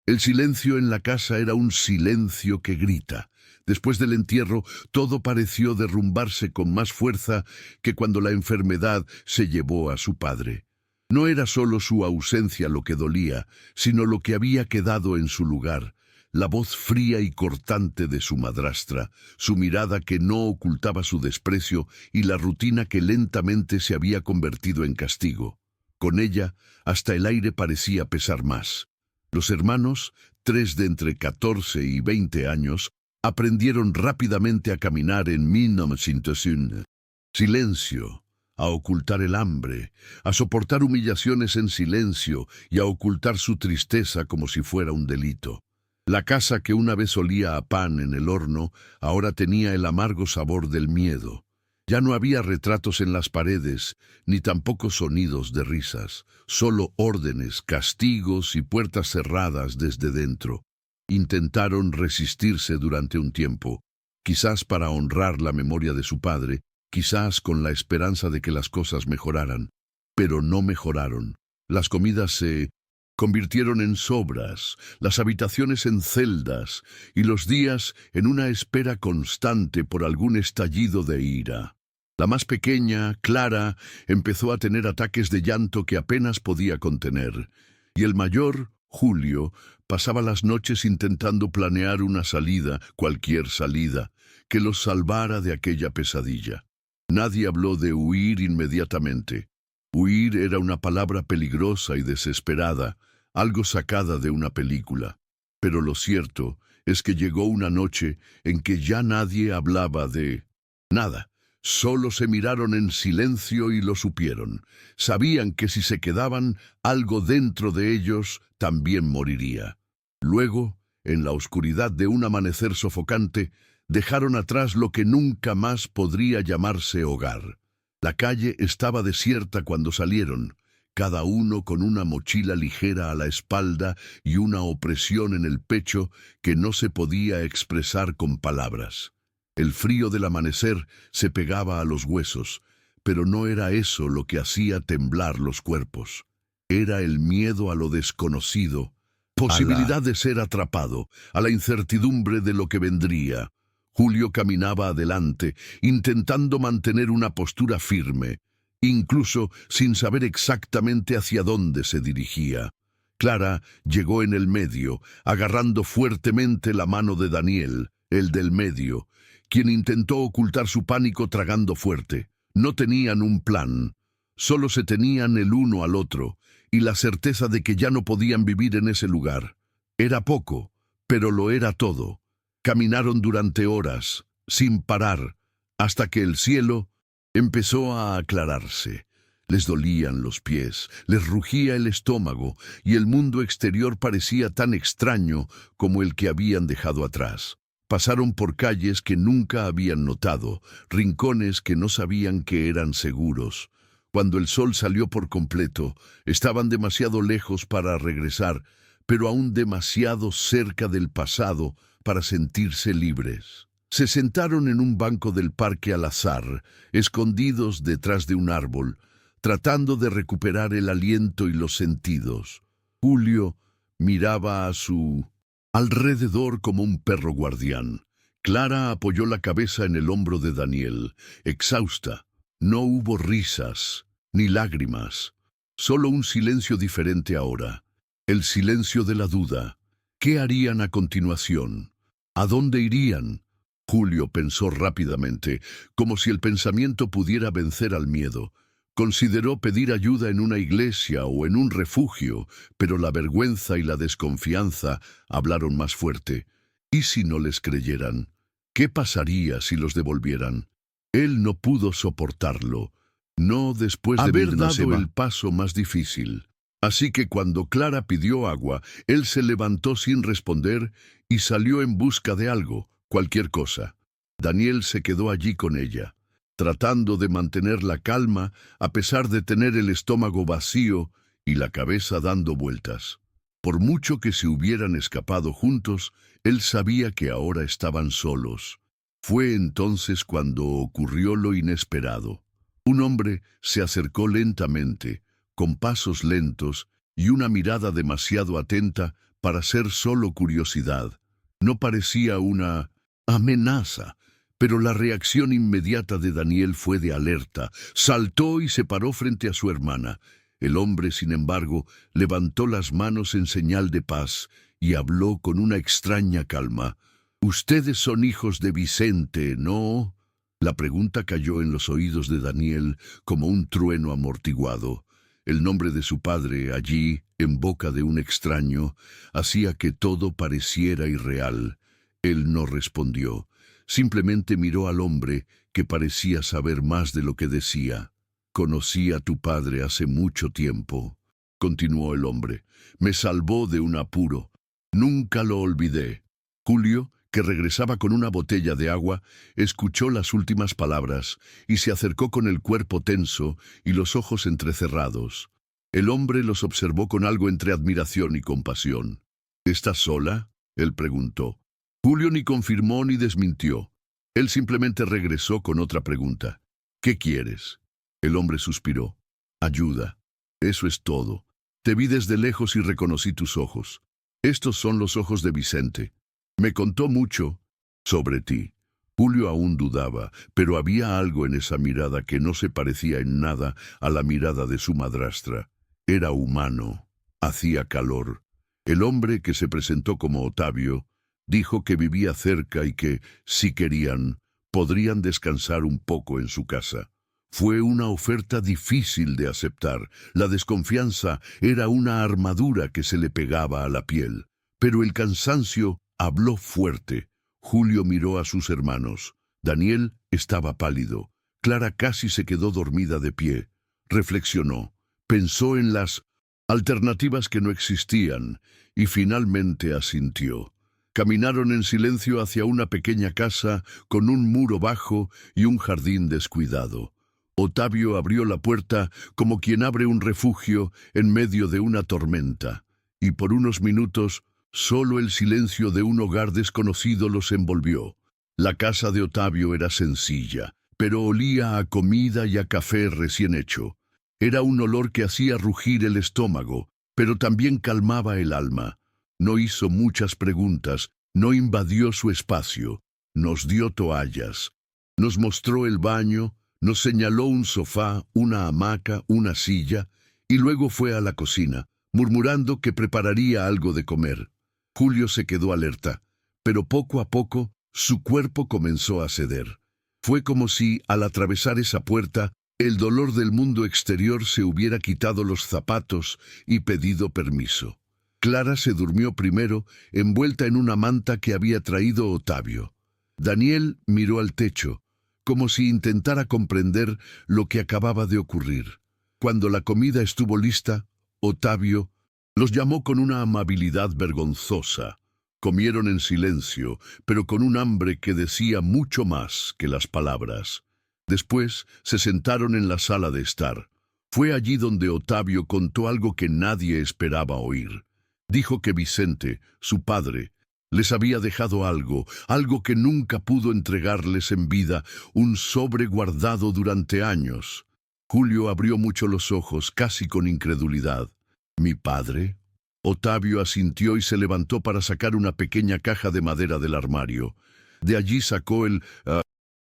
El silencio en la casa era un silencio que grita. Después del entierro, todo pareció derrumbarse con más fuerza que cuando la enfermedad se llevó a su padre. No era solo su ausencia lo que dolía, sino lo que había quedado en su lugar. La voz fría y cortante de su madrastra, su mirada que no ocultaba su desprecio y la rutina que lentamente se había convertido en castigo. Con ella, hasta el aire parecía pesar más. Los hermanos, 3 de entre 14 y 20 años, aprendieron rápidamente a caminar en 1901. Silencio, a ocultar el hambre, a soportar humillaciones en silencio y a ocultar su tristeza como si fuera un delito. La casa que una vez olía a pan en el horno, ahora tenía el amargo sabor del miedo. Ya no había retratos en las paredes, ni tampoco sonidos de risas, solo órdenes, castigos y puertas cerradas desde dentro. Intentaron resistirse durante un tiempo, quizás para honrar la memoria de su padre, quizás con la esperanza de que las cosas mejoraran, pero no mejoraron. Las comidas se convirtieron en sobras, las habitaciones en celdas y los días en una espera constante por algún estallido de ira. La más pequeña, Clara, empezó a tener ataques de llanto que apenas podía contener, y el mayor, Julio, pasaba las noches intentando planear una salida, cualquier salida, que los salvara de aquella pesadilla. Nadie habló de huir inmediatamente. Huir era una palabra peligrosa y desesperada, algo sacada de una película. Pero lo cierto es que llegó una noche en que ya nadie hablaba de nada. Solo se miraron en silencio y lo supieron. Sabían que si se quedaban, algo dentro de ellos también moriría. Luego, en la oscuridad de un amanecer sofocante, dejaron atrás lo que nunca más podría llamarse hogar. La calle estaba desierta cuando salieron, cada uno con una mochila ligera a la espalda y una opresión en el pecho que no se podía expresar con palabras. El frío del amanecer se pegaba a los huesos, pero no era eso lo que hacía temblar los cuerpos. Era el miedo a lo desconocido, posibilidad de ser atrapado, a la incertidumbre de lo que vendría. Julio caminaba adelante, intentando mantener una postura firme, incluso sin saber exactamente hacia dónde se dirigía. Clara llegó en el medio, agarrando fuertemente la mano de Daniel, el del medio, quien intentó ocultar su pánico tragando fuerte. No tenían un plan, solo se tenían el uno al otro, y la certeza de que ya no podían vivir en ese lugar. Era poco, pero lo era todo. Caminaron durante horas, sin parar, hasta que el cielo empezó a aclararse. Les dolían los pies, les rugía el estómago, y el mundo exterior parecía tan extraño como el que habían dejado atrás. Pasaron por calles que nunca habían notado, rincones que no sabían que eran seguros. Cuando el sol salió por completo, estaban demasiado lejos para regresar, pero aún demasiado cerca del pasado para sentirse libres. Se sentaron en un banco del parque al azar, escondidos detrás de un árbol, tratando de recuperar el aliento y los sentidos. Julio miraba a su alrededor como un perro guardián. Clara apoyó la cabeza en el hombro de Daniel, exhausta. No hubo risas, ni lágrimas, solo un silencio diferente ahora. El silencio de la duda. ¿Qué harían a continuación? ¿A dónde irían? Julio pensó rápidamente, como si el pensamiento pudiera vencer al miedo. Consideró pedir ayuda en una iglesia o en un refugio, pero la vergüenza y la desconfianza hablaron más fuerte. ¿Y si no les creyeran? ¿Qué pasaría si los devolvieran? Él no pudo soportarlo, no después de haber dado el paso más difícil. Así que cuando Clara pidió agua, él se levantó sin responder y salió en busca de algo, cualquier cosa. Daniel se quedó allí con ella, tratando de mantener la calma a pesar de tener el estómago vacío y la cabeza dando vueltas. Por mucho que se hubieran escapado juntos, él sabía que ahora estaban solos. Fue entonces cuando ocurrió lo inesperado. Un hombre se acercó lentamente, con pasos lentos y una mirada demasiado atenta para ser solo curiosidad. No parecía una amenaza, pero la reacción inmediata de Daniel fue de alerta. Saltó y se paró frente a su hermana. El hombre, sin embargo, levantó las manos en señal de paz y habló con una extraña calma. «Ustedes son hijos de Vicente, ¿no?» La pregunta cayó en los oídos de Daniel como un trueno amortiguado. El nombre de su padre, allí, en boca de un extraño, hacía que todo pareciera irreal. Él no respondió. Simplemente miró al hombre, que parecía saber más de lo que decía. «Conocí a tu padre hace mucho tiempo», continuó el hombre. «Me salvó de un apuro. Nunca lo olvidé». Julio, que regresaba con una botella de agua, escuchó las últimas palabras y se acercó con el cuerpo tenso y los ojos entrecerrados. El hombre los observó con algo entre admiración y compasión. «¿Estás sola?», él preguntó. Julio ni confirmó ni desmintió. Él simplemente regresó con otra pregunta. «¿Qué quieres?». El hombre suspiró. «Ayuda. Eso es todo. Te vi desde lejos y reconocí tus ojos. Estos son los ojos de Vicente. Me contó mucho sobre ti». Julio aún dudaba, pero había algo en esa mirada que no se parecía en nada a la mirada de su madrastra. Era humano. Hacía calor. El hombre, que se presentó como Otavio, dijo que vivía cerca y que, si querían, podrían descansar un poco en su casa. Fue una oferta difícil de aceptar. La desconfianza era una armadura que se le pegaba a la piel. Pero el cansancio habló fuerte. Julio miró a sus hermanos. Daniel estaba pálido. Clara casi se quedó dormida de pie. Reflexionó. Pensó en las alternativas que no existían y finalmente asintió. Caminaron en silencio hacia una pequeña casa con un muro bajo y un jardín descuidado. Otavio abrió la puerta como quien abre un refugio en medio de una tormenta, y por unos minutos solo el silencio de un hogar desconocido los envolvió. La casa de Otavio era sencilla, pero olía a comida y a café recién hecho. Era un olor que hacía rugir el estómago, pero también calmaba el alma. No hizo muchas preguntas, no invadió su espacio. Nos dio toallas, nos mostró el baño, nos señaló un sofá, una hamaca, una silla, y luego fue a la cocina, murmurando que prepararía algo de comer. Julio se quedó alerta, pero poco a poco su cuerpo comenzó a ceder. Fue como si, al atravesar esa puerta, el dolor del mundo exterior se hubiera quitado los zapatos y pedido permiso. Clara se durmió primero, envuelta en una manta que había traído Otavio. Daniel miró al techo, como si intentara comprender lo que acababa de ocurrir. Cuando la comida estuvo lista, Otavio los llamó con una amabilidad vergonzosa. Comieron en silencio, pero con un hambre que decía mucho más que las palabras. Después se sentaron en la sala de estar. Fue allí donde Otavio contó algo que nadie esperaba oír. Dijo que Vicente, su padre, les había dejado algo que nunca pudo entregarles en vida, un sobre guardado durante años. Julio abrió mucho los ojos, casi con incredulidad. ¿Mi padre? Otavio asintió y se levantó para sacar una pequeña caja de madera del armario. De allí sacó el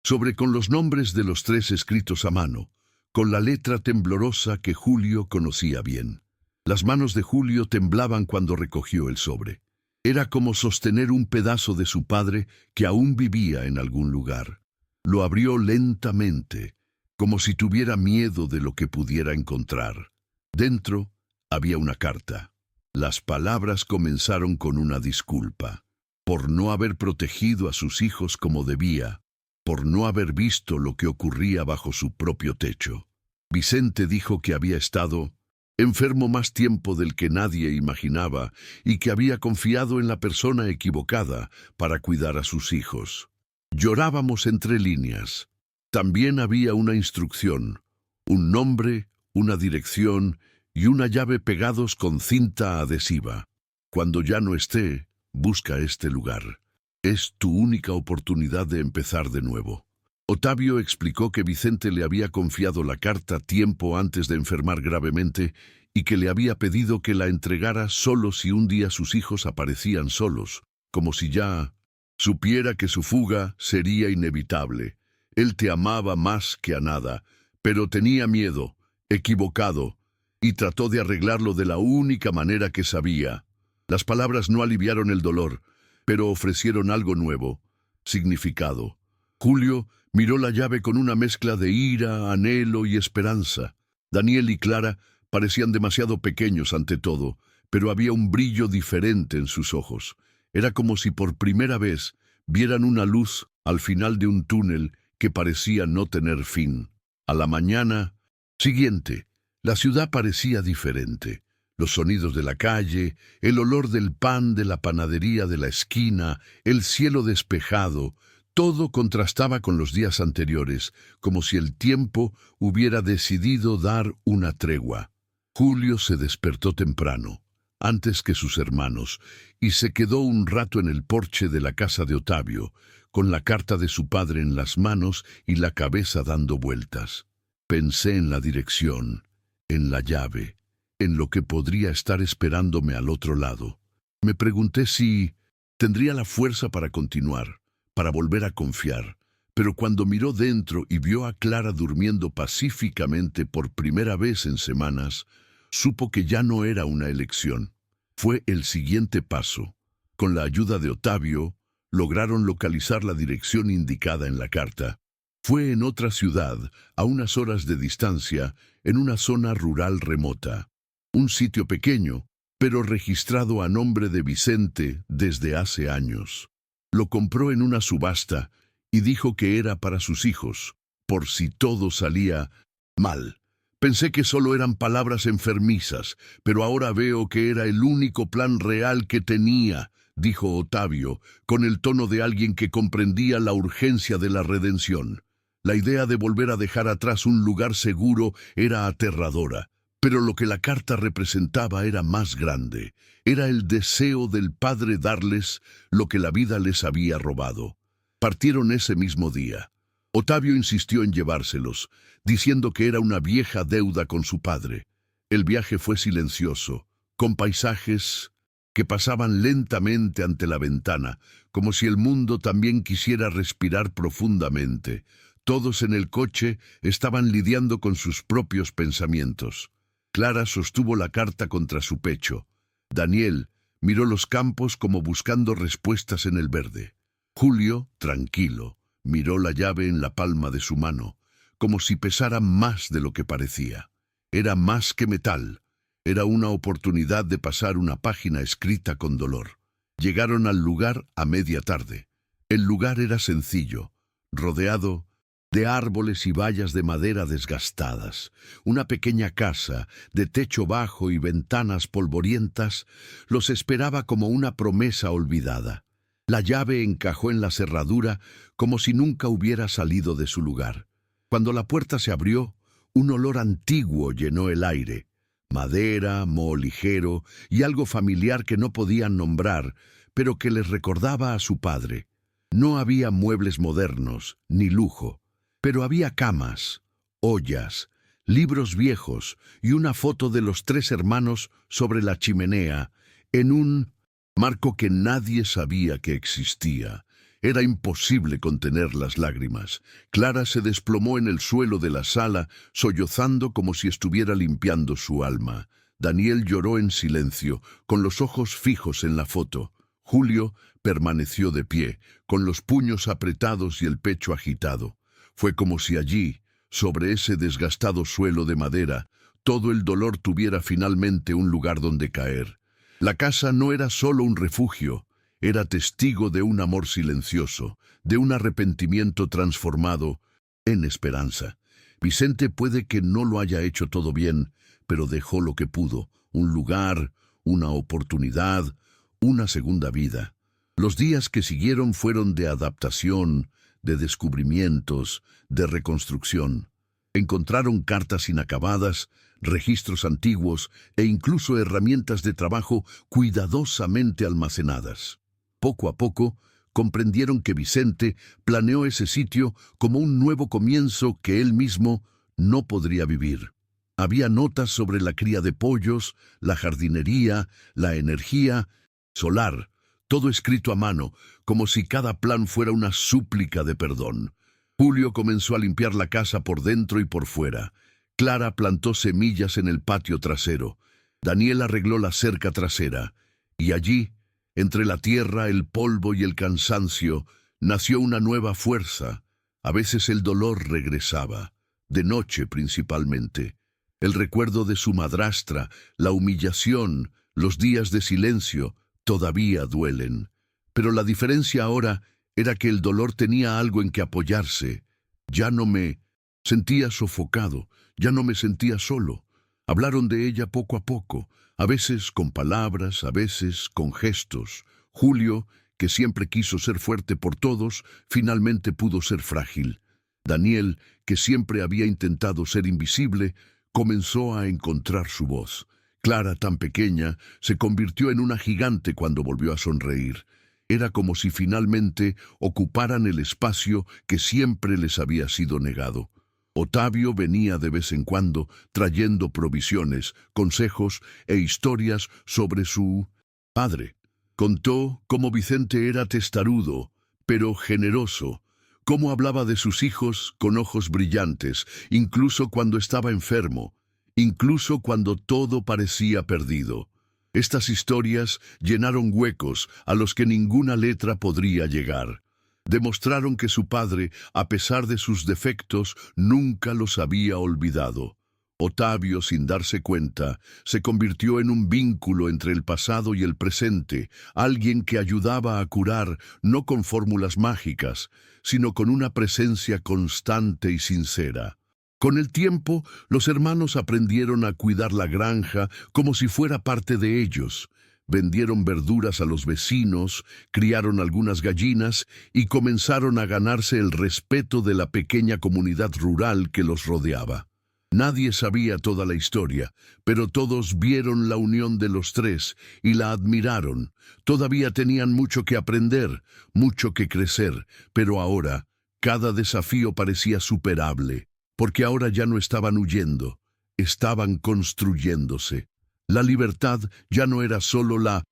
sobre con los nombres de los 3 escritos a mano, con la letra temblorosa que Julio conocía bien. Las manos de Julio temblaban cuando recogió el sobre. Era como sostener un pedazo de su padre que aún vivía en algún lugar. Lo abrió lentamente, como si tuviera miedo de lo que pudiera encontrar. Dentro había una carta. Las palabras comenzaron con una disculpa, por no haber protegido a sus hijos como debía, por no haber visto lo que ocurría bajo su propio techo. Vicente dijo que había estado enfermo más tiempo del que nadie imaginaba y que había confiado en la persona equivocada para cuidar a sus hijos. Llorábamos entre líneas. También había una instrucción, un nombre, una dirección y una llave pegados con cinta adhesiva. Cuando ya no esté, busca este lugar. Es tu única oportunidad de empezar de nuevo. Otavio explicó que Vicente le había confiado la carta tiempo antes de enfermar gravemente y que le había pedido que la entregara solo si un día sus hijos aparecían solos, como si ya supiera que su fuga sería inevitable. Él te amaba más que a nada, pero tenía miedo, equivocado, y trató de arreglarlo de la única manera que sabía. Las palabras no aliviaron el dolor, pero ofrecieron algo nuevo, significado. Julio miró la llave con una mezcla de ira, anhelo y esperanza. Daniel y Clara parecían demasiado pequeños ante todo, pero había un brillo diferente en sus ojos. Era como si por primera vez vieran una luz al final de un túnel que parecía no tener fin. A la mañana siguiente, la ciudad parecía diferente. Los sonidos de la calle, el olor del pan de la panadería de la esquina, el cielo despejado, todo contrastaba con los días anteriores, como si el tiempo hubiera decidido dar una tregua. Julio se despertó temprano, antes que sus hermanos, y se quedó un rato en el porche de la casa de Ottavio, con la carta de su padre en las manos y la cabeza dando vueltas. Pensé en la dirección, en la llave, en lo que podría estar esperándome al otro lado. Me pregunté si tendría la fuerza para continuar, para volver a confiar, pero cuando miró dentro y vio a Clara durmiendo pacíficamente por primera vez en semanas, supo que ya no era una elección. Fue el siguiente paso. Con la ayuda de Ottavio, lograron localizar la dirección indicada en la carta. Fue en otra ciudad, a unas horas de distancia, en una zona rural remota. Un sitio pequeño, pero registrado a nombre de Vicente desde hace años. Lo compró en una subasta y dijo que era para sus hijos, por si todo salía mal. Pensé que solo eran palabras enfermizas, pero ahora veo que era el único plan real que tenía, dijo Ottavio, con el tono de alguien que comprendía la urgencia de la redención. La idea de volver a dejar atrás un lugar seguro era aterradora, pero lo que la carta representaba era más grande. Era el deseo del padre darles lo que la vida les había robado. Partieron ese mismo día. Ottavio insistió en llevárselos, diciendo que era una vieja deuda con su padre. El viaje fue silencioso, con paisajes que pasaban lentamente ante la ventana, como si el mundo también quisiera respirar profundamente. Todos en el coche estaban lidiando con sus propios pensamientos. Clara sostuvo la carta contra su pecho. Daniel miró los campos como buscando respuestas en el verde. Julio, tranquilo, miró la llave en la palma de su mano, como si pesara más de lo que parecía. Era más que metal. Era una oportunidad de pasar una página escrita con dolor. Llegaron al lugar a media tarde. El lugar era sencillo, rodeado de árboles y vallas de madera desgastadas. Una pequeña casa, de techo bajo y ventanas polvorientas, los esperaba como una promesa olvidada. La llave encajó en la cerradura como si nunca hubiera salido de su lugar. Cuando la puerta se abrió, un olor antiguo llenó el aire. Madera, moho ligero y algo familiar que no podían nombrar, pero que les recordaba a su padre. No había muebles modernos, ni lujo, pero había camas, ollas, libros viejos y una foto de los tres hermanos sobre la chimenea, en un marco que nadie sabía que existía. Era imposible contener las lágrimas. Clara se desplomó en el suelo de la sala, sollozando como si estuviera limpiando su alma. Daniel lloró en silencio, con los ojos fijos en la foto. Julio permaneció de pie, con los puños apretados y el pecho agitado. Fue como si allí, sobre ese desgastado suelo de madera, todo el dolor tuviera finalmente un lugar donde caer. La casa no era solo un refugio, era testigo de un amor silencioso, de un arrepentimiento transformado en esperanza. Vicente puede que no lo haya hecho todo bien, pero dejó lo que pudo, un lugar, una oportunidad, una segunda vida. Los días que siguieron fueron de adaptación, de descubrimientos, de reconstrucción. Encontraron cartas inacabadas, registros antiguos e incluso herramientas de trabajo cuidadosamente almacenadas. Poco a poco, comprendieron que Vicente planeó ese sitio como un nuevo comienzo que él mismo no podría vivir. Había notas sobre la cría de pollos, la jardinería, la energía solar, todo escrito a mano, como si cada plan fuera una súplica de perdón. Julio comenzó a limpiar la casa por dentro y por fuera. Clara plantó semillas en el patio trasero. Daniel arregló la cerca trasera. Y allí, entre la tierra, el polvo y el cansancio, nació una nueva fuerza. A veces el dolor regresaba, de noche principalmente. El recuerdo de su madrastra, la humillación, los días de silencio, todavía duelen. Pero la diferencia ahora era que el dolor tenía algo en que apoyarse. Ya no me sentía sofocado, ya no me sentía solo. Hablaron de ella poco a poco, a veces con palabras, a veces con gestos. Julio, que siempre quiso ser fuerte por todos, finalmente pudo ser frágil. Daniel, que siempre había intentado ser invisible, comenzó a encontrar su voz. Clara, tan pequeña, se convirtió en una gigante cuando volvió a sonreír. Era como si finalmente ocuparan el espacio que siempre les había sido negado. Otavio venía de vez en cuando trayendo provisiones, consejos e historias sobre su padre. Contó cómo Vicente era testarudo, pero generoso, cómo hablaba de sus hijos con ojos brillantes, incluso cuando estaba enfermo, incluso cuando todo parecía perdido. Estas historias llenaron huecos a los que ninguna letra podría llegar. Demostraron que su padre, a pesar de sus defectos, nunca los había olvidado. Otavio, sin darse cuenta, se convirtió en un vínculo entre el pasado y el presente, alguien que ayudaba a curar no con fórmulas mágicas, sino con una presencia constante y sincera. Con el tiempo, los hermanos aprendieron a cuidar la granja como si fuera parte de ellos. Vendieron verduras a los vecinos, criaron algunas gallinas y comenzaron a ganarse el respeto de la pequeña comunidad rural que los rodeaba. Nadie sabía toda la historia, pero todos vieron la unión de los tres y la admiraron. Todavía tenían mucho que aprender, mucho que crecer, pero ahora cada desafío parecía superable, porque ahora ya no estaban huyendo, estaban construyéndose. La libertad ya no era solo la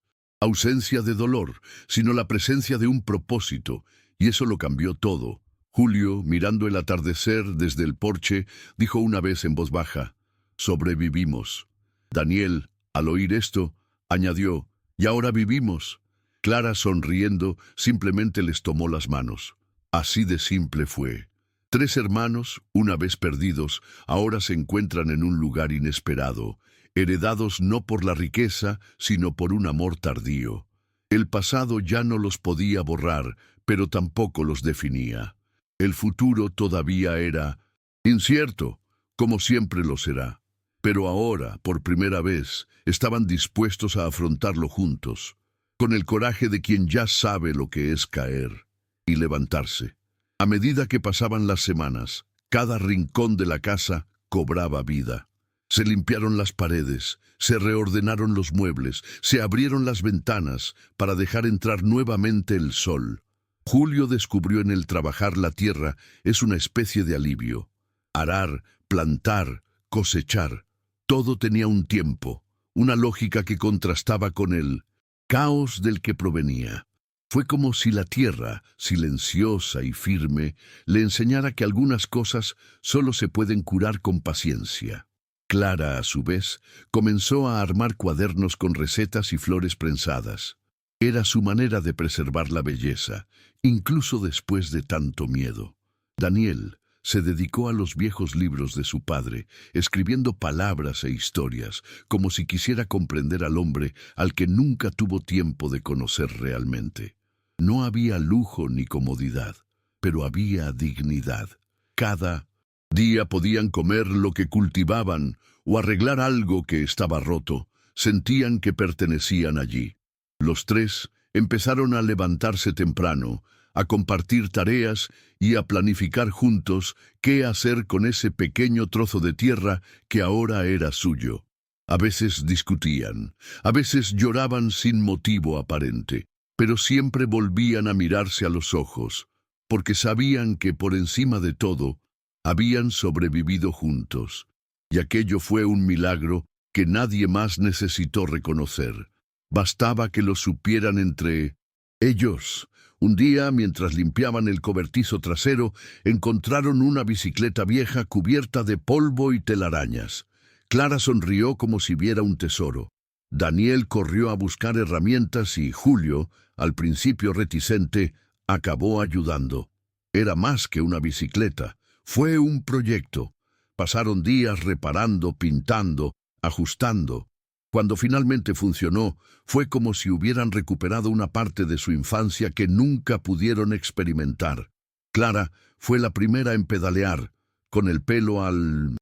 ausencia de dolor, sino la presencia de un propósito, y eso lo cambió todo. Julio, mirando el atardecer desde el porche, dijo una vez en voz baja: «Sobrevivimos». Daniel, al oír esto, añadió: «Y ahora vivimos». Clara, sonriendo, simplemente les tomó las manos. Así de simple fue. Tres hermanos, una vez perdidos, ahora se encuentran en un lugar inesperado, heredados no por la riqueza, sino por un amor tardío. El pasado ya no los podía borrar, pero tampoco los definía. El futuro todavía era incierto, como siempre lo será. Pero ahora, por primera vez, estaban dispuestos a afrontarlo juntos, con el coraje de quien ya sabe lo que es caer y levantarse. A medida que pasaban las semanas, cada rincón de la casa cobraba vida. Se limpiaron las paredes, se reordenaron los muebles, se abrieron las ventanas para dejar entrar nuevamente el sol. Julio descubrió en el trabajar la tierra es una especie de alivio. Arar, plantar, cosechar, todo tenía un tiempo, una lógica que contrastaba con el caos del que provenía. Fue como si la tierra, silenciosa y firme, le enseñara que algunas cosas solo se pueden curar con paciencia. Clara, a su vez, comenzó a armar cuadernos con recetas y flores prensadas. Era su manera de preservar la belleza, incluso después de tanto miedo. Daniel se dedicó a los viejos libros de su padre, escribiendo palabras e historias, como si quisiera comprender al hombre al que nunca tuvo tiempo de conocer realmente. No había lujo ni comodidad, pero había dignidad. Cada día podían comer lo que cultivaban o arreglar algo que estaba roto. Sentían que pertenecían allí. Los tres empezaron a levantarse temprano, a compartir tareas y a planificar juntos qué hacer con ese pequeño trozo de tierra que ahora era suyo. A veces discutían, a veces lloraban sin motivo aparente, pero siempre volvían a mirarse a los ojos, porque sabían que por encima de todo habían sobrevivido juntos. Y aquello fue un milagro que nadie más necesitó reconocer. Bastaba que lo supieran entre ellos. Un día, mientras limpiaban el cobertizo trasero, encontraron una bicicleta vieja cubierta de polvo y telarañas. Clara sonrió como si viera un tesoro. Daniel corrió a buscar herramientas y Julio, al principio reticente, acabó ayudando. Era más que una bicicleta, fue un proyecto. Pasaron días reparando, pintando, ajustando. Cuando finalmente funcionó, fue como si hubieran recuperado una parte de su infancia que nunca pudieron experimentar. Clara fue la primera en pedalear, con el pelo al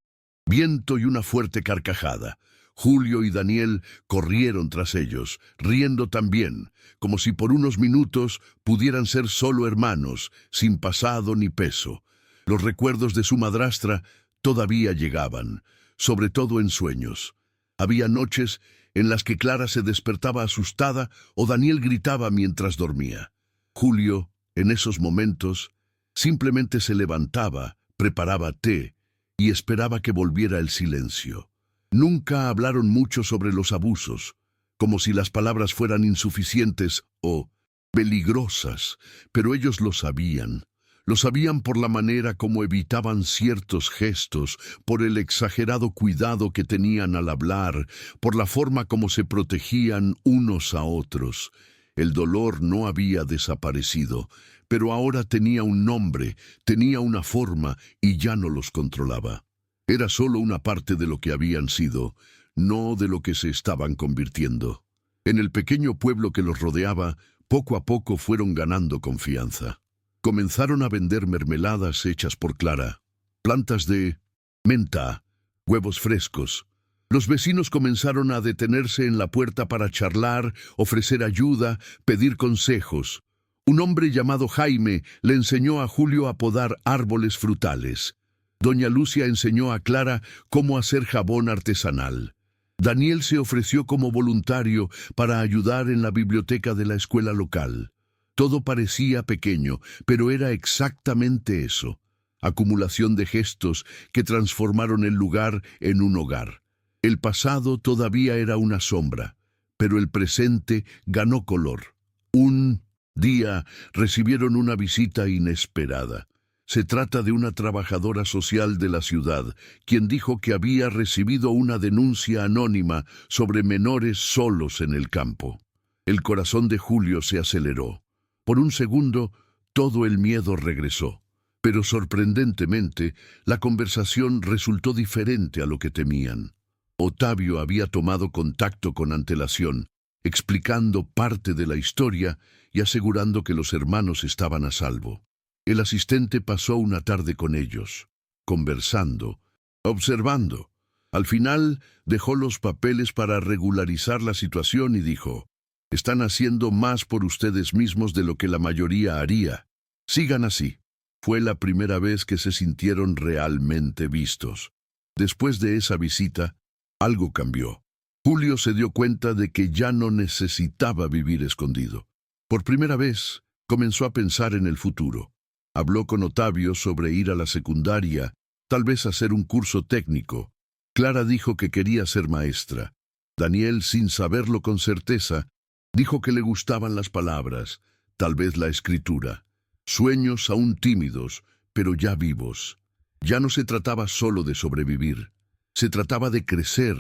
viento y una fuerte carcajada. Julio y Daniel corrieron tras ellos, riendo también, como si por unos minutos pudieran ser solo hermanos, sin pasado ni peso. Los recuerdos de su madrastra todavía llegaban, sobre todo en sueños. Había noches en las que Clara se despertaba asustada o Daniel gritaba mientras dormía. Julio, en esos momentos, simplemente se levantaba, preparaba té y esperaba que volviera el silencio. Nunca hablaron mucho sobre los abusos, como si las palabras fueran insuficientes o peligrosas, pero ellos lo sabían. Lo sabían por la manera como evitaban ciertos gestos, por el exagerado cuidado que tenían al hablar, por la forma como se protegían unos a otros. El dolor no había desaparecido, pero ahora tenía un nombre, tenía una forma y ya no los controlaba. Era solo una parte de lo que habían sido, no de lo que se estaban convirtiendo. En el pequeño pueblo que los rodeaba, poco a poco fueron ganando confianza. Comenzaron a vender mermeladas hechas por Clara, plantas de menta, huevos frescos. Los vecinos comenzaron a detenerse en la puerta para charlar, ofrecer ayuda, pedir consejos. Un hombre llamado Jaime le enseñó a Julio a podar árboles frutales. Doña Lucia enseñó a Clara cómo hacer jabón artesanal. Daniel se ofreció como voluntario para ayudar en la biblioteca de la escuela local. Todo parecía pequeño, pero era exactamente eso. Acumulación de gestos que transformaron el lugar en un hogar. El pasado todavía era una sombra, pero el presente ganó color. Un día recibieron una visita inesperada. Se trata de una trabajadora social de la ciudad, quien dijo que había recibido una denuncia anónima sobre menores solos en el campo. El corazón de Julio se aceleró. Por un segundo, todo el miedo regresó. Pero sorprendentemente, la conversación resultó diferente a lo que temían. Otavio había tomado contacto con antelación, explicando parte de la historia y asegurando que los hermanos estaban a salvo. El asistente pasó una tarde con ellos, conversando, observando. Al final, dejó los papeles para regularizar la situación y dijo: «Están haciendo más por ustedes mismos de lo que la mayoría haría. Sigan así». Fue la primera vez que se sintieron realmente vistos. Después de esa visita, algo cambió. Julio se dio cuenta de que ya no necesitaba vivir escondido. Por primera vez, comenzó a pensar en el futuro. Habló con Otavio sobre ir a la secundaria, tal vez hacer un curso técnico. Clara dijo que quería ser maestra. Daniel, sin saberlo con certeza, dijo que le gustaban las palabras, tal vez la escritura. Sueños aún tímidos, pero ya vivos. Ya no se trataba solo de sobrevivir. Se trataba de crecer,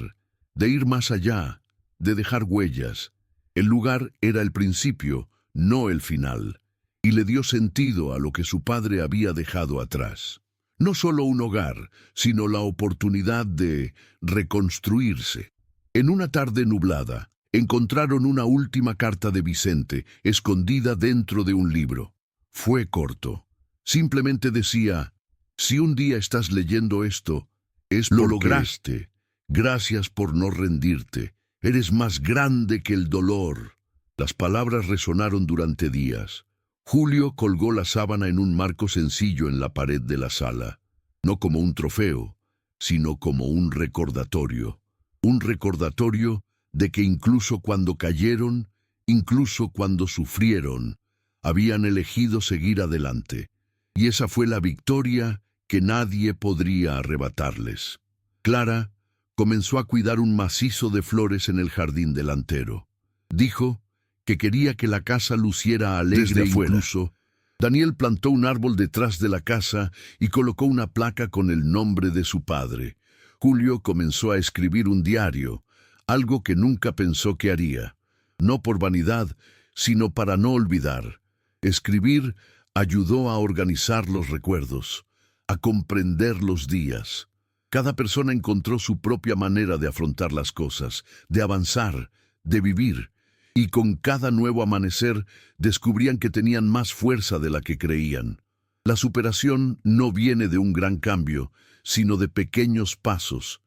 de ir más allá, de dejar huellas. El lugar era el principio, no el final, y le dio sentido a lo que su padre había dejado atrás. No solo un hogar, sino la oportunidad de reconstruirse. En una tarde nublada, encontraron una última carta de Vicente, escondida dentro de un libro. Fue corto. Simplemente decía: «Si un día estás leyendo esto, es porque lo lograste. Gracias por no rendirte. Eres más grande que el dolor». Las palabras resonaron durante días. Julio colgó la sábana en un marco sencillo en la pared de la sala, no como un trofeo, sino como un recordatorio. Un recordatorio de que incluso cuando cayeron, incluso cuando sufrieron, habían elegido seguir adelante. Y esa fue la victoria que nadie podría arrebatarles. Clara comenzó a cuidar un macizo de flores en el jardín delantero. Dijo que quería que la casa luciera alegre Desde afuera. incluso. Daniel plantó un árbol detrás de la casa y colocó una placa con el nombre de su padre. Julio comenzó a escribir un diario, algo que nunca pensó que haría. No por vanidad, sino para no olvidar. Escribir ayudó a organizar los recuerdos, a comprender los días. Cada persona encontró su propia manera de afrontar las cosas, de avanzar, de vivir, y con cada nuevo amanecer descubrían que tenían más fuerza de la que creían. La superación no viene de un gran cambio, sino de pequeños pasos.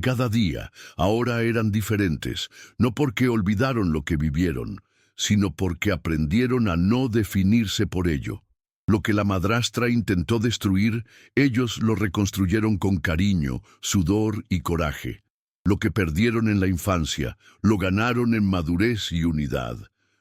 Cada día ahora eran diferentes, no porque olvidaron lo que vivieron, sino porque aprendieron a no definirse por ello. Lo que la madrastra intentó destruir, ellos lo reconstruyeron con cariño, sudor y coraje. Lo que perdieron en la infancia, lo ganaron en madurez y unidad.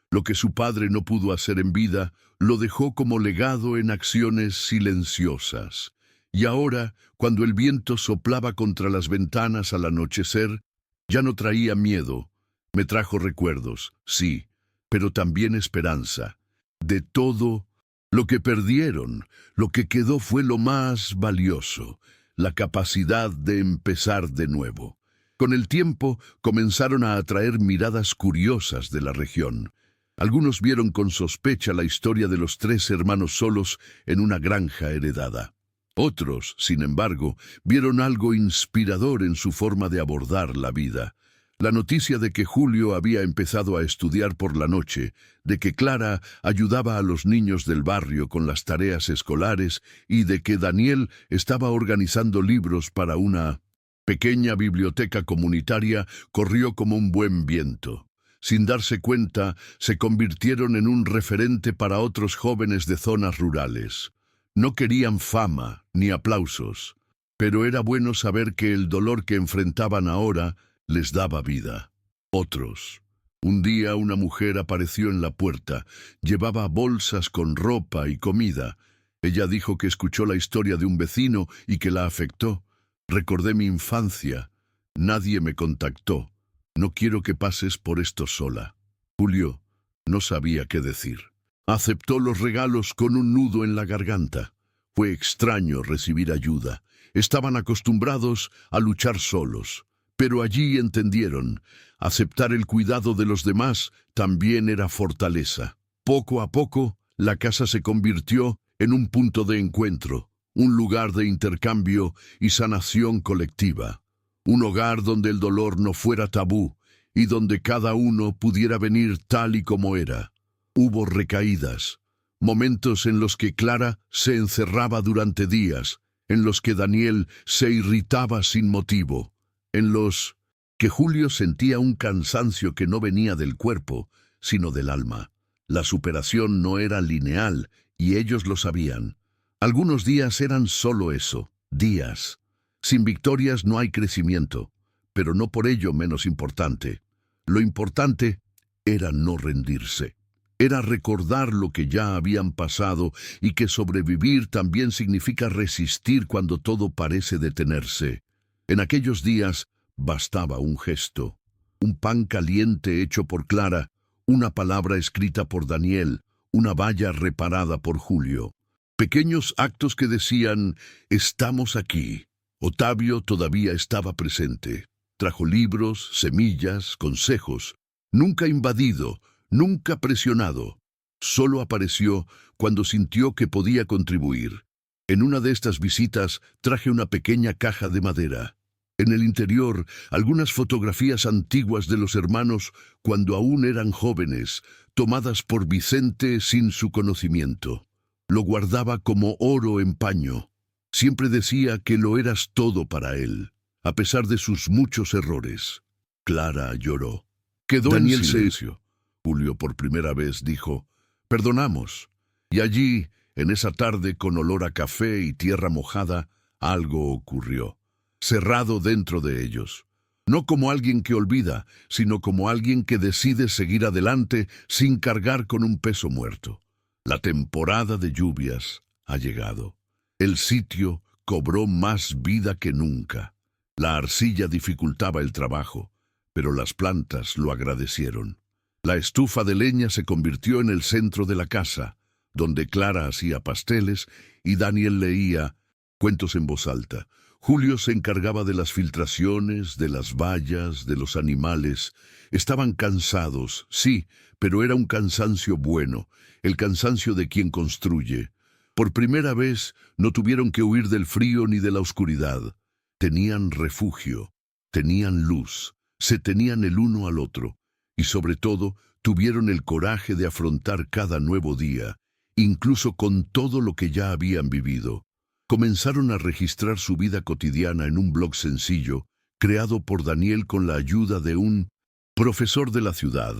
Lo que su padre no pudo hacer en vida, lo dejó como legado en acciones silenciosas. Y ahora, cuando el viento soplaba contra las ventanas al anochecer, ya no traía miedo. Me trajo recuerdos, sí, pero también esperanza. De todo lo que perdieron, lo que quedó fue lo más valioso, la capacidad de empezar de nuevo. Con el tiempo comenzaron a atraer miradas curiosas de la región. Algunos vieron con sospecha la historia de los 3 hermanos solos en una granja heredada. Otros, sin embargo, vieron algo inspirador en su forma de abordar la vida. La noticia de que Julio había empezado a estudiar por la noche, de que Clara ayudaba a los niños del barrio con las tareas escolares y de que Daniel estaba organizando libros para una pequeña biblioteca comunitaria corrió como un buen viento. Sin darse cuenta, se convirtieron en un referente para otros jóvenes de zonas rurales. No querían fama ni aplausos, pero era bueno saber que el dolor que enfrentaban ahora les daba vida. Otros. Un día una mujer apareció en la puerta, llevaba bolsas con ropa y comida. Ella dijo que escuchó la historia de un vecino y que la afectó. Recordé mi infancia. Nadie me contactó. No quiero que pases por esto sola. Julio no sabía qué decir. Aceptó los regalos con un nudo en la garganta. Fue extraño recibir ayuda. Estaban acostumbrados a luchar solos. Pero allí entendieron, aceptar el cuidado de los demás también era fortaleza. Poco a poco, la casa se convirtió en un punto de encuentro, un lugar de intercambio y sanación colectiva. Un hogar donde el dolor no fuera tabú y donde cada uno pudiera venir tal y como era. Hubo recaídas, momentos en los que Clara se encerraba durante días, en los que Daniel se irritaba sin motivo, en los que Julio sentía un cansancio que no venía del cuerpo, sino del alma. La superación no era lineal, y ellos lo sabían. Algunos días eran solo eso, días. Sin victorias no hay crecimiento, pero no por ello menos importante. Lo importante era no rendirse. Era recordar lo que ya habían pasado y que sobrevivir también significa resistir cuando todo parece detenerse. En aquellos días bastaba un gesto, un pan caliente hecho por Clara, una palabra escrita por Daniel, una valla reparada por Julio. Pequeños actos que decían, estamos aquí. Otavio todavía estaba presente. Trajo libros, semillas, consejos. Nunca invadido, nunca presionado. Solo apareció cuando sintió que podía contribuir. En una de estas visitas traje una pequeña caja de madera. En el interior, algunas fotografías antiguas de los hermanos cuando aún eran jóvenes, tomadas por Vicente sin su conocimiento. Lo guardaba como oro en paño. Siempre decía que lo eras todo para él, a pesar de sus muchos errores. Clara lloró. Quedó Daniel en silencio. Julio por primera vez dijo, «Perdonamos». Y allí, en esa tarde con olor a café y tierra mojada, algo ocurrió. Cerrado dentro de ellos. No como alguien que olvida, sino como alguien que decide seguir adelante sin cargar con un peso muerto. La temporada de lluvias ha llegado. El sitio cobró más vida que nunca. La arcilla dificultaba el trabajo, pero las plantas lo agradecieron. La estufa de leña se convirtió en el centro de la casa, donde Clara hacía pasteles y Daniel leía cuentos en voz alta. Julio se encargaba de las filtraciones, de las vallas, de los animales. Estaban cansados, sí, pero era un cansancio bueno, el cansancio de quien construye. Por primera vez no tuvieron que huir del frío ni de la oscuridad. Tenían refugio, tenían luz, se tenían el uno al otro, y sobre todo tuvieron el coraje de afrontar cada nuevo día, incluso con todo lo que ya habían vivido. Comenzaron a registrar su vida cotidiana en un blog sencillo, creado por Daniel con la ayuda de un profesor de la ciudad.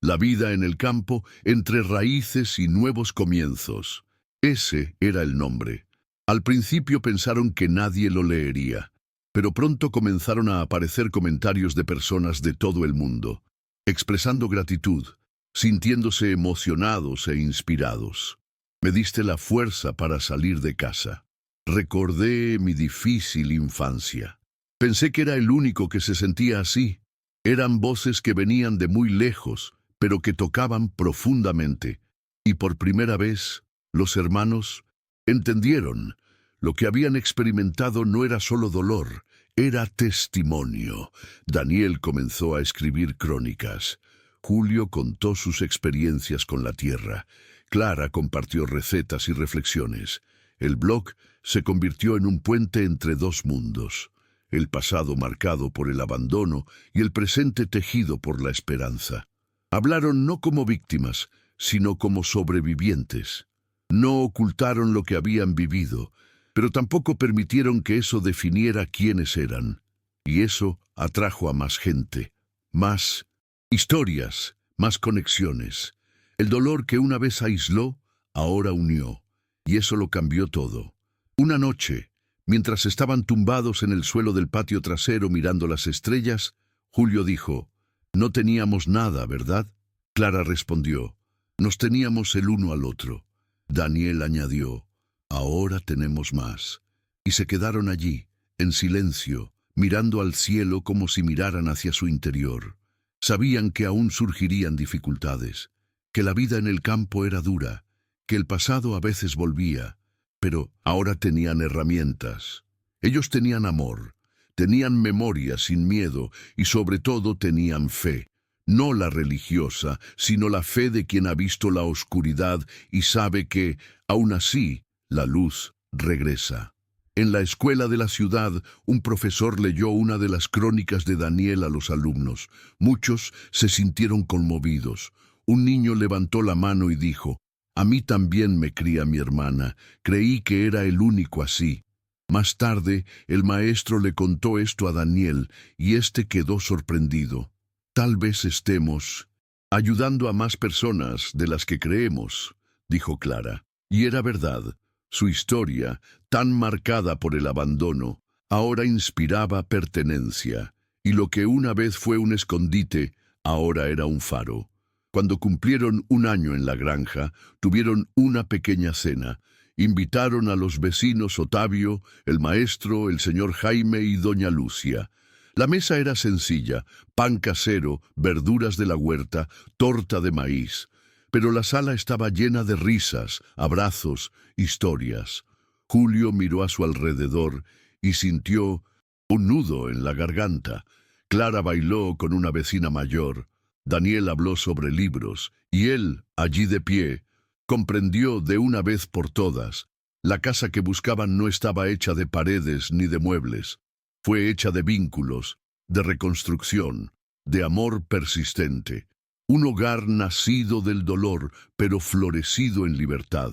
La vida en el campo, entre raíces y nuevos comienzos. Ese era el nombre. Al principio pensaron que nadie lo leería, pero pronto comenzaron a aparecer comentarios de personas de todo el mundo, expresando gratitud, sintiéndose emocionados e inspirados. Me diste la fuerza para salir de casa. Recordé mi difícil infancia. Pensé que era el único que se sentía así. Eran voces que venían de muy lejos, pero que tocaban profundamente. Y por primera vez, los hermanos entendieron. Lo que habían experimentado no era solo dolor, era testimonio. Daniel comenzó a escribir crónicas. Julio contó sus experiencias con la tierra. Clara compartió recetas y reflexiones. El blog se convirtió en un puente entre dos mundos, el pasado marcado por el abandono y el presente tejido por la esperanza. Hablaron no como víctimas, sino como sobrevivientes. No ocultaron lo que habían vivido, pero tampoco permitieron que eso definiera quiénes eran. Y eso atrajo a más gente, más historias, más conexiones. El dolor que una vez aisló, ahora unió, y eso lo cambió todo. Una noche, mientras estaban tumbados en el suelo del patio trasero mirando las estrellas, Julio dijo, «No teníamos nada, ¿verdad?». Clara respondió, «Nos teníamos el uno al otro». Daniel añadió, «Ahora tenemos más». Y se quedaron allí, en silencio, mirando al cielo como si miraran hacia su interior. Sabían que aún surgirían dificultades, que la vida en el campo era dura, que el pasado a veces volvía, pero ahora tenían herramientas. Ellos tenían amor, tenían memoria sin miedo y sobre todo tenían fe. No la religiosa, sino la fe de quien ha visto la oscuridad y sabe que, aún así, la luz regresa. En la escuela de la ciudad, un profesor leyó una de las crónicas de Daniel a los alumnos. Muchos se sintieron conmovidos. Un niño levantó la mano y dijo, «A mí también me cría mi hermana. Creí que era el único así». Más tarde, el maestro le contó esto a Daniel y éste quedó sorprendido. «Tal vez estemos ayudando a más personas de las que creemos», dijo Clara. Y era verdad. Su historia, tan marcada por el abandono, ahora inspiraba pertenencia, y lo que una vez fue un escondite, ahora era un faro. Cuando cumplieron 1 año en la granja, tuvieron una pequeña cena. Invitaron a los vecinos Otavio, el maestro, el señor Jaime y doña Lucia. La mesa era sencilla, pan casero, verduras de la huerta, torta de maíz. Pero la sala estaba llena de risas, abrazos, historias. Julio miró a su alrededor y sintió un nudo en la garganta. Clara bailó con una vecina mayor. Daniel habló sobre libros, y él, allí de pie, comprendió de una vez por todas. La casa que buscaban no estaba hecha de paredes ni de muebles. Fue hecha de vínculos, de reconstrucción, de amor persistente. Un hogar nacido del dolor, pero florecido en libertad.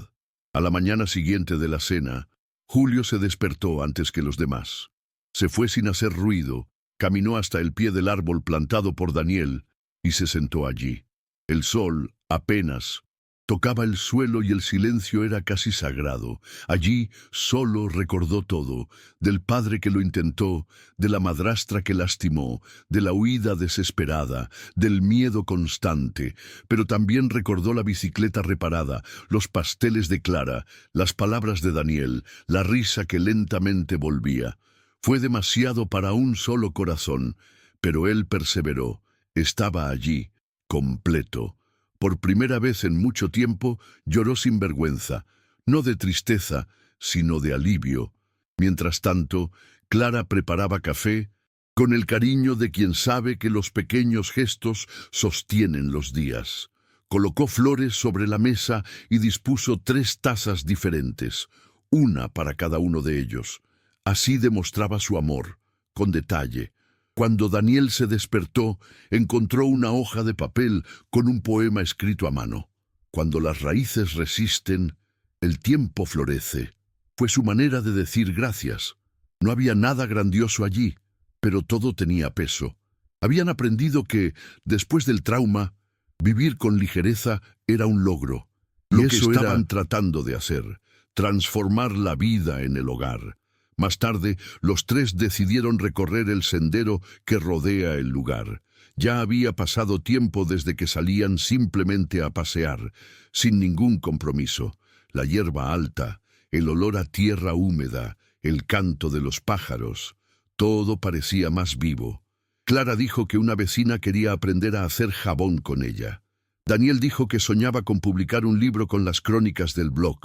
A la mañana siguiente de la cena, Julio se despertó antes que los demás. Se fue sin hacer ruido, caminó hasta el pie del árbol plantado por Daniel y se sentó allí. El sol, apenas, tocaba el suelo y el silencio era casi sagrado. Allí solo recordó todo, del padre que lo intentó, de la madrastra que lastimó, de la huida desesperada, del miedo constante, pero también recordó la bicicleta reparada, los pasteles de Clara, las palabras de Daniel, la risa que lentamente volvía. Fue demasiado para un solo corazón, pero él perseveró. Estaba allí, completo. Por primera vez en mucho tiempo lloró sin vergüenza, no de tristeza, sino de alivio. Mientras tanto, Clara preparaba café, con el cariño de quien sabe que los pequeños gestos sostienen los días. Colocó flores sobre la mesa y dispuso 3 tazas diferentes, una para cada uno de ellos. Así demostraba su amor, con detalle. Cuando Daniel se despertó, encontró una hoja de papel con un poema escrito a mano. Cuando las raíces resisten, el tiempo florece. Fue su manera de decir gracias. No había nada grandioso allí, pero todo tenía peso. Habían aprendido que, después del trauma, vivir con ligereza era un logro. Lo que estaban tratando de hacer, transformar la vida en el hogar. Más tarde, los 3 decidieron recorrer el sendero que rodea el lugar. Ya había pasado tiempo desde que salían simplemente a pasear, sin ningún compromiso. La hierba alta, el olor a tierra húmeda, el canto de los pájaros, todo parecía más vivo. Clara dijo que una vecina quería aprender a hacer jabón con ella. Daniel dijo que soñaba con publicar un libro con las crónicas del blog.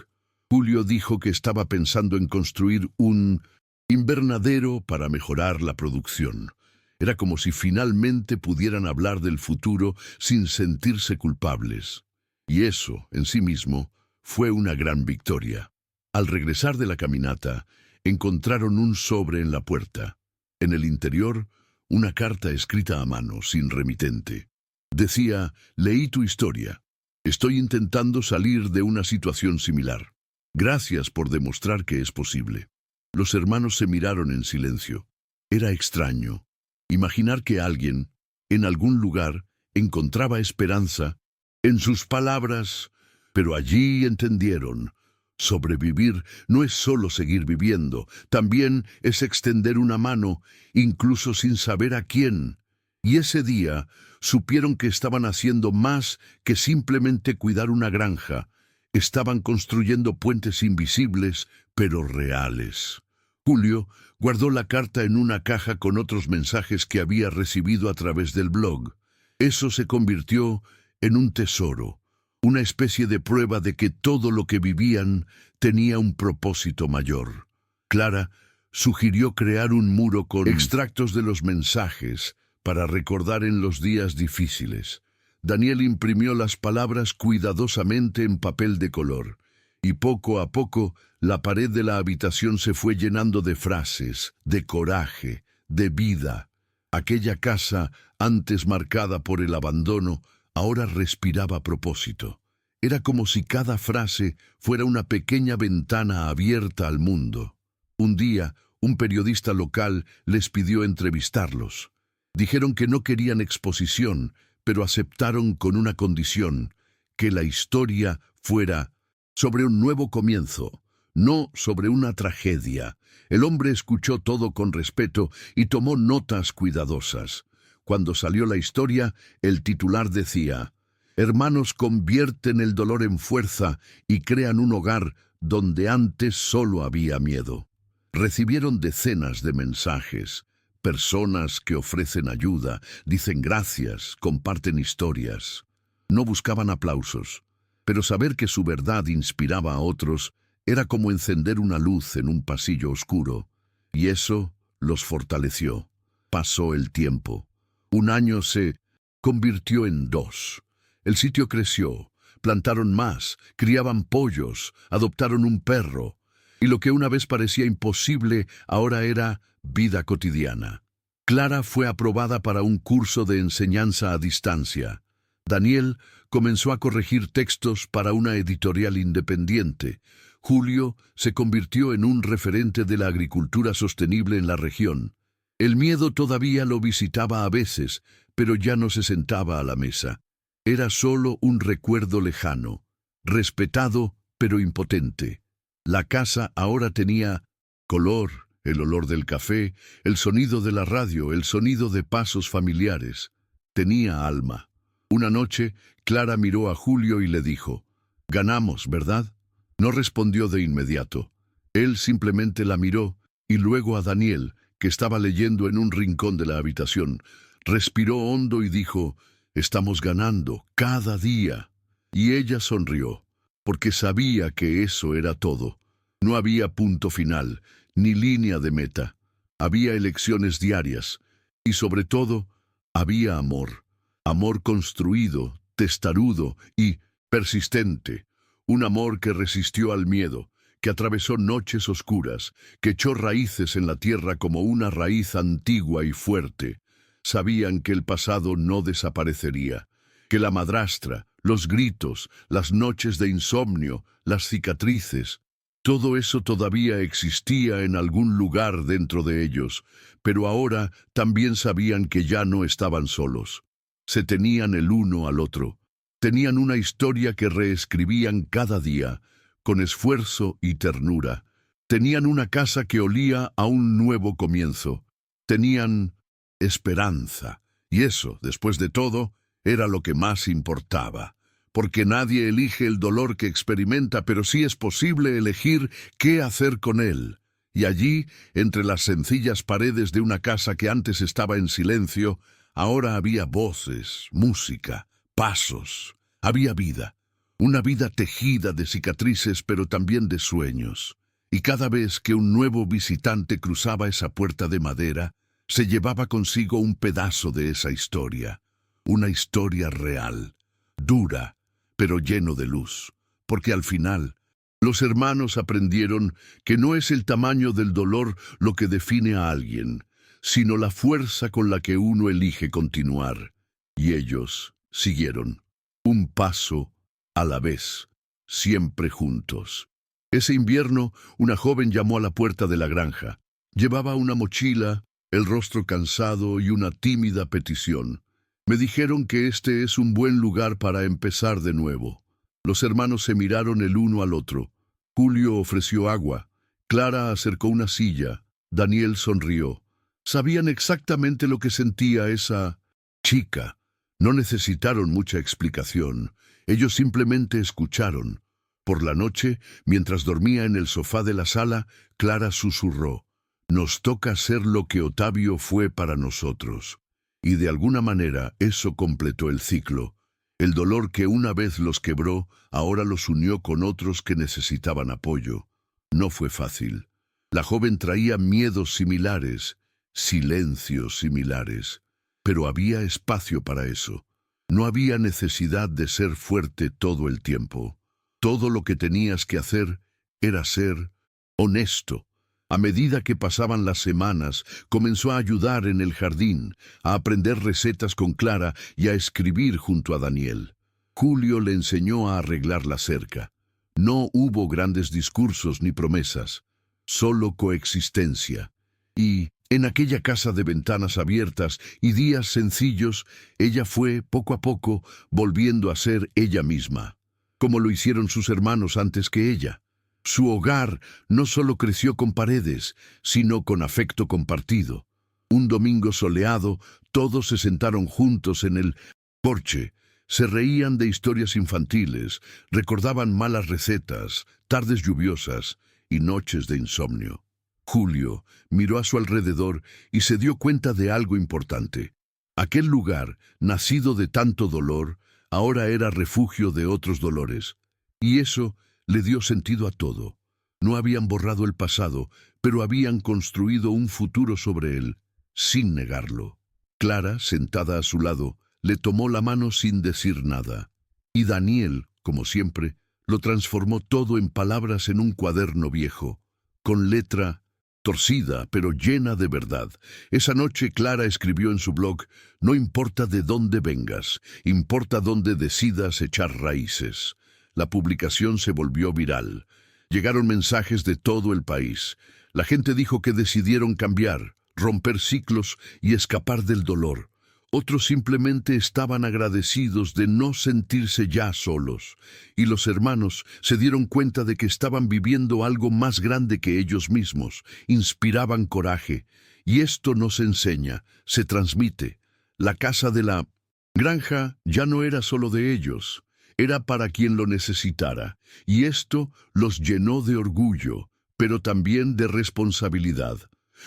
Julio dijo que estaba pensando en construir un invernadero para mejorar la producción. Era como si finalmente pudieran hablar del futuro sin sentirse culpables. Y eso, en sí mismo, fue una gran victoria. Al regresar de la caminata, encontraron un sobre en la puerta. En el interior, una carta escrita a mano, sin remitente. Decía: leí tu historia. Estoy intentando salir de una situación similar. Gracias por demostrar que es posible. Los hermanos se miraron en silencio. Era extraño. Imaginar que alguien, en algún lugar, encontraba esperanza en sus palabras, pero allí entendieron. Sobrevivir no es solo seguir viviendo, también es extender una mano, incluso sin saber a quién. Y ese día supieron que estaban haciendo más que simplemente cuidar una granja. Estaban construyendo puentes invisibles, pero reales. Julio guardó la carta en una caja con otros mensajes que había recibido a través del blog. Eso se convirtió en un tesoro, una especie de prueba de que todo lo que vivían tenía un propósito mayor. Clara sugirió crear un muro con extractos de los mensajes para recordar en los días difíciles. Daniel imprimió las palabras cuidadosamente en papel de color, y poco a poco la pared de la habitación se fue llenando de frases, de coraje, de vida. Aquella casa, antes marcada por el abandono, ahora respiraba propósito. Era como si cada frase fuera una pequeña ventana abierta al mundo. Un día, un periodista local les pidió entrevistarlos. Dijeron que no querían exposición, pero aceptaron con una condición: que la historia fuera sobre un nuevo comienzo, no sobre una tragedia. El hombre escuchó todo con respeto y tomó notas cuidadosas. Cuando salió la historia, el titular decía: hermanos convierten el dolor en fuerza y crean un hogar donde antes solo había miedo. Recibieron decenas de mensajes. Personas que ofrecen ayuda, dicen gracias, comparten historias. No buscaban aplausos, pero saber que su verdad inspiraba a otros era como encender una luz en un pasillo oscuro, y eso los fortaleció. Pasó el tiempo. Un año se convirtió en 2. El sitio creció, plantaron más, criaban pollos, adoptaron un perro, y lo que una vez parecía imposible ahora era vida cotidiana. Clara fue aprobada para un curso de enseñanza a distancia. Daniel comenzó a corregir textos para una editorial independiente. Julio se convirtió en un referente de la agricultura sostenible en la región. El miedo todavía lo visitaba a veces, pero ya no se sentaba a la mesa. Era solo un recuerdo lejano, respetado pero impotente. La casa ahora tenía color, el olor del café, el sonido de la radio, el sonido de pasos familiares. Tenía alma. Una noche, Clara miró a Julio y le dijo: «Ganamos, ¿verdad?». No respondió de inmediato. Él simplemente la miró y luego a Daniel, que estaba leyendo en un rincón de la habitación, respiró hondo y dijo: «Estamos ganando cada día». Y ella sonrió, porque sabía que eso era todo. No había punto final, ni línea de meta. Había elecciones diarias, y sobre todo, había amor. Amor construido, testarudo y persistente. Un amor que resistió al miedo, que atravesó noches oscuras, que echó raíces en la tierra como una raíz antigua y fuerte. Sabían que el pasado no desaparecería, que la madrastra, los gritos, las noches de insomnio, las cicatrices, todo eso todavía existía en algún lugar dentro de ellos, pero ahora también sabían que ya no estaban solos. Se tenían el uno al otro. Tenían una historia que reescribían cada día, con esfuerzo y ternura. Tenían una casa que olía a un nuevo comienzo. Tenían esperanza. Y eso, después de todo, era lo que más importaba. Porque nadie elige el dolor que experimenta, pero sí es posible elegir qué hacer con él. Y allí, entre las sencillas paredes de una casa que antes estaba en silencio, ahora había voces, música, pasos. Había vida. Una vida tejida de cicatrices, pero también de sueños. Y cada vez que un nuevo visitante cruzaba esa puerta de madera, se llevaba consigo un pedazo de esa historia. Una historia real, dura, pero lleno de luz, porque al final, los hermanos aprendieron que no es el tamaño del dolor lo que define a alguien, sino la fuerza con la que uno elige continuar. Y ellos siguieron, un paso a la vez, siempre juntos. Ese invierno, una joven llamó a la puerta de la granja. Llevaba una mochila, el rostro cansado y una tímida petición. Me dijeron que este es un buen lugar para empezar de nuevo. Los hermanos se miraron el uno al otro. Julio ofreció agua. Clara acercó una silla. Daniel sonrió. Sabían exactamente lo que sentía esa chica. No necesitaron mucha explicación. Ellos simplemente escucharon. Por la noche, mientras dormía en el sofá de la sala, Clara susurró: «Nos toca ser lo que Otavio fue para nosotros». Y de alguna manera eso completó el ciclo. El dolor que una vez los quebró, ahora los unió con otros que necesitaban apoyo. No fue fácil. La joven traía miedos similares, silencios similares. Pero había espacio para eso. No había necesidad de ser fuerte todo el tiempo. Todo lo que tenías que hacer era ser honesto. A medida que pasaban las semanas, comenzó a ayudar en el jardín, a aprender recetas con Clara y a escribir junto a Daniel. Julio le enseñó a arreglar la cerca. No hubo grandes discursos ni promesas, solo coexistencia. Y, en aquella casa de ventanas abiertas y días sencillos, ella fue, poco a poco, volviendo a ser ella misma, como lo hicieron sus hermanos antes que ella. Su hogar no solo creció con paredes, sino con afecto compartido. Un domingo soleado, todos se sentaron juntos en el porche, se reían de historias infantiles, recordaban malas recetas, tardes lluviosas y noches de insomnio. Julio miró a su alrededor y se dio cuenta de algo importante. Aquel lugar, nacido de tanto dolor, ahora era refugio de otros dolores. Y eso le dio sentido a todo. No habían borrado el pasado, pero habían construido un futuro sobre él, sin negarlo. Clara, sentada a su lado, le tomó la mano sin decir nada. Y Daniel, como siempre, lo transformó todo en palabras en un cuaderno viejo, con letra torcida, pero llena de verdad. Esa noche Clara escribió en su blog: «No importa de dónde vengas, importa dónde decidas echar raíces». La publicación se volvió viral. Llegaron mensajes de todo el país. La gente dijo que decidieron cambiar, romper ciclos y escapar del dolor. Otros simplemente estaban agradecidos de no sentirse ya solos. Y los hermanos se dieron cuenta de que estaban viviendo algo más grande que ellos mismos. Inspiraban coraje. Y esto nos enseña, se transmite. La casa de la granja ya no era solo de ellos. Era para quien lo necesitara, y esto los llenó de orgullo, pero también de responsabilidad.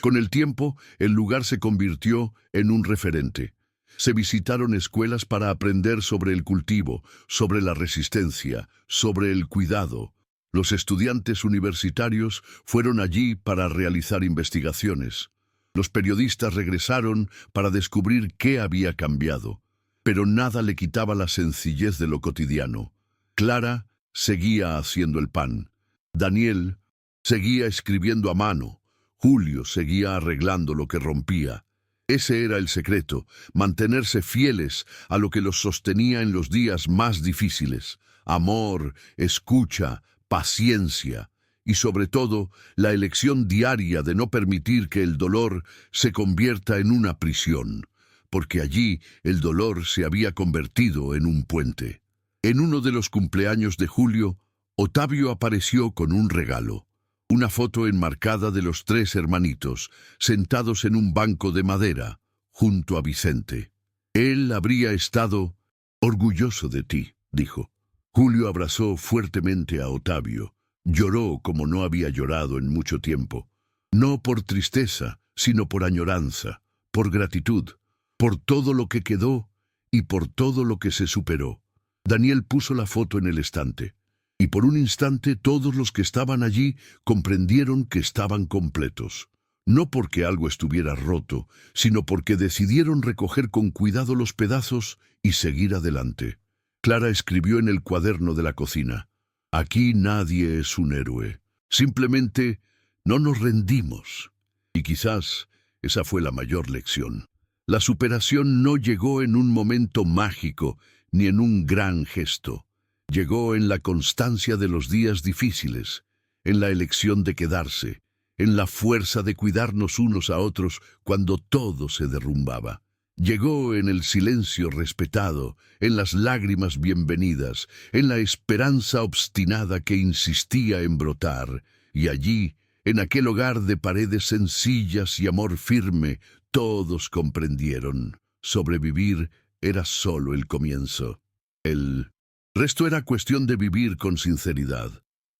Con el tiempo, el lugar se convirtió en un referente. Se visitaron escuelas para aprender sobre el cultivo, sobre la resistencia, sobre el cuidado. Los estudiantes universitarios fueron allí para realizar investigaciones. Los periodistas regresaron para descubrir qué había cambiado. Pero nada le quitaba la sencillez de lo cotidiano. Clara seguía haciendo el pan. Daniel seguía escribiendo a mano. Julio seguía arreglando lo que rompía. Ese era el secreto, mantenerse fieles a lo que los sostenía en los días más difíciles. Amor, escucha, paciencia y sobre todo la elección diaria de no permitir que el dolor se convierta en una prisión, porque allí el dolor se había convertido en un puente. En uno de los cumpleaños de Julio, Otavio apareció con un regalo. Una foto enmarcada de los tres hermanitos, sentados en un banco de madera, junto a Vicente. Él habría estado orgulloso de ti, dijo. Julio abrazó fuertemente a Otavio. Lloró como no había llorado en mucho tiempo. No por tristeza, sino por añoranza, por gratitud, por todo lo que quedó y por todo lo que se superó. Daniel puso la foto en el estante. Y por un instante todos los que estaban allí comprendieron que estaban completos. No porque algo estuviera roto, sino porque decidieron recoger con cuidado los pedazos y seguir adelante. Clara escribió en el cuaderno de la cocina: «Aquí nadie es un héroe. Simplemente no nos rendimos». Y quizás esa fue la mayor lección. La superación no llegó en un momento mágico ni en un gran gesto. Llegó en la constancia de los días difíciles, en la elección de quedarse, en la fuerza de cuidarnos unos a otros cuando todo se derrumbaba. Llegó en el silencio respetado, en las lágrimas bienvenidas, en la esperanza obstinada que insistía en brotar, y allí, en aquel hogar de paredes sencillas y amor firme, todos comprendieron: sobrevivir era solo el comienzo. El resto era cuestión de vivir con sinceridad.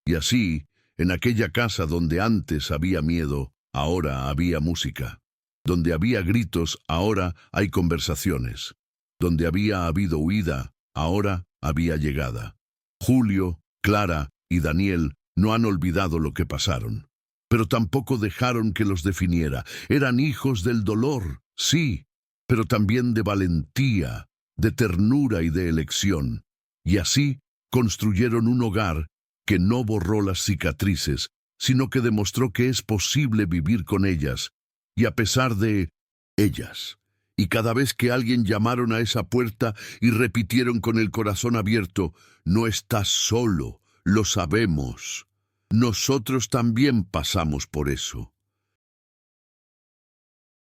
Y así, en aquella casa donde antes había miedo, ahora había música. Donde había gritos, ahora hay conversaciones. Donde había habido huida, ahora había llegada. Julio, Clara y Daniel no han olvidado lo que pasaron. Pero tampoco dejaron que los definiera. Eran hijos del dolor, sí, pero también de valentía, de ternura y de elección. Y así construyeron un hogar que no borró las cicatrices, sino que demostró que es posible vivir con ellas, y a pesar de ellas. Y cada vez que alguien llamaron a esa puerta y repitieron con el corazón abierto: «No estás solo, lo sabemos». Nosotros también pasamos por eso.